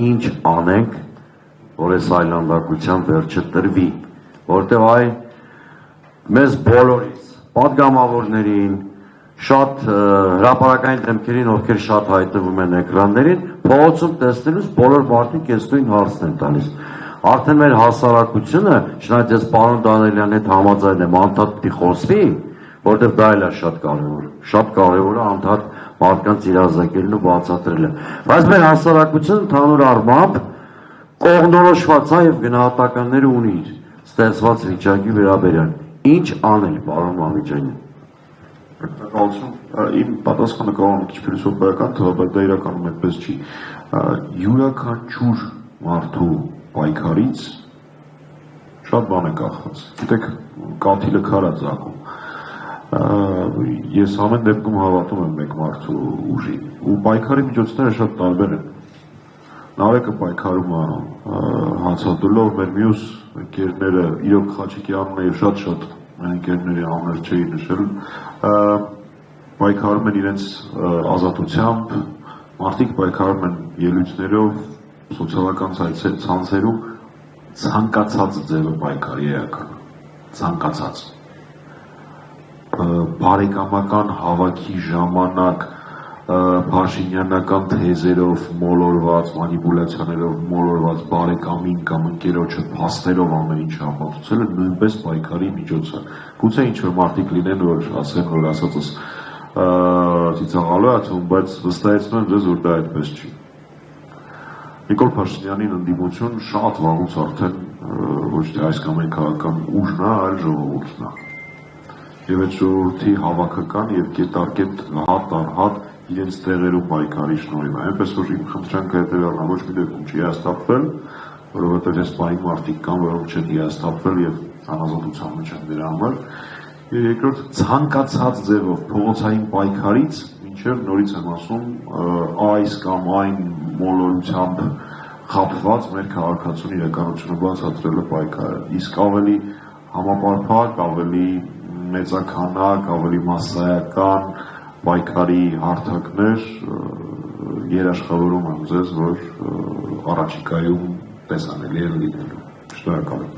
ինչ անենք, որ այս այլանդակության վերջը տրվի, որտեղ այ մեզ բոլորից, պատգամավորներին, շատ հրապարակային դեմքերին, ովքեր շատ հայտնվում են էկրաններին, փողոցում տեսնելուց բոլոր մարդիկ այս նույն հարցն են տալիս։ Արդեն մեր հասարակությունը, չնայած ես պարոն Դանիելյանի հետ համաձայն եմ, անդադ պիտի խոսվի, որտեղ դա էլ է շատ կարևոր է անդադ մարդկանց իրազեկելն ու բացատրելը։ Բայց մեր հասարակությունը ընդհանուր առմամբ կողմնորոշված է եւ գնահատականները ունի իր ստեղծված վիճակի վերաբերյալ։ Ինչ անել, պարոն Մամիկյանյան։ Իմ պատասխանը կարող է քիչ փիլիսոփայական թվալ, բայց դա իրականում այդպես չի։ Յուրաքանչյուր մարդու պայքարից շատ բան է կախված։ Գիտեք, կաթիլը քար է ծակում։ Ես ամեն դեպքում հավատում եմ մեկ մարդու ուժին, ու պայքարի միջոցները շատ տարբեր են։ Նարեկը պայքարում է հացադուլով, մեր մյուս ընկերները, իրոք Խաչիկյանն եւ շատ ընկերների անուններ չէի նշել, պայքարում են իրենց ազատությամբ, մարդիկ պայքարում են ելույթներով, սոցիալական ցանցերում, ցանկացած ձևը պայքարի էական, ցանկացած բարեկամական հավաքի ժամանակ Փաշինյանական թեզերով մոլորված, մանիպուլյացիաներով մոլորված բարեկամին կամ ընկերոջը փաստերով ամեն ինչ ապացուցելը նույնպես պայքարի միջոց է։ Գուցե ինչ-որ մարդիկ լինեն, որ ասեն, որ ասածս ծիծաղալու է թվում, բայց վստահեցնում եմ ձեզ, որ դա այդպես չի։ Նիկոլ Փաշինյանին ընդդիմություն շատ վաղուց արդեն ոչ թե այս կամ այն քաղաքական ուժն է, այլ ժողովուրդն է։ Եվ այդ ժողովրդի հավաքական եւ կետարկետ հատ առ հատ իրենց տեղերում պայքարի շնորհիվ է։ Այնպես որ իմ խնդրանքը հետեւյալն է, ոչ մի դեպքում չի հիասթափվել, որովհետեւ այս պահին մարդիկ կան, որոնք չեն հիասթափվել եւ անազատության մեջ են դրա համար։ Եվ երկրորդ, ցանկացած ձևով փողոցային պայքարից մինչև նորից եմ ասում, այս կամ այն մոլորությամբ խաբված մեր քաղաքացուն իրականությունը բացատրելը պայքարը։ Իսկ ավելի համապարփակ, ավելի մեծաքանակ, ավելի մասսայական պայքարի հարթակներ երաշխավորում եմ ձեզ, որ առաջիկայում տեսանելի է լինելու։ Շնորհակալ եմ։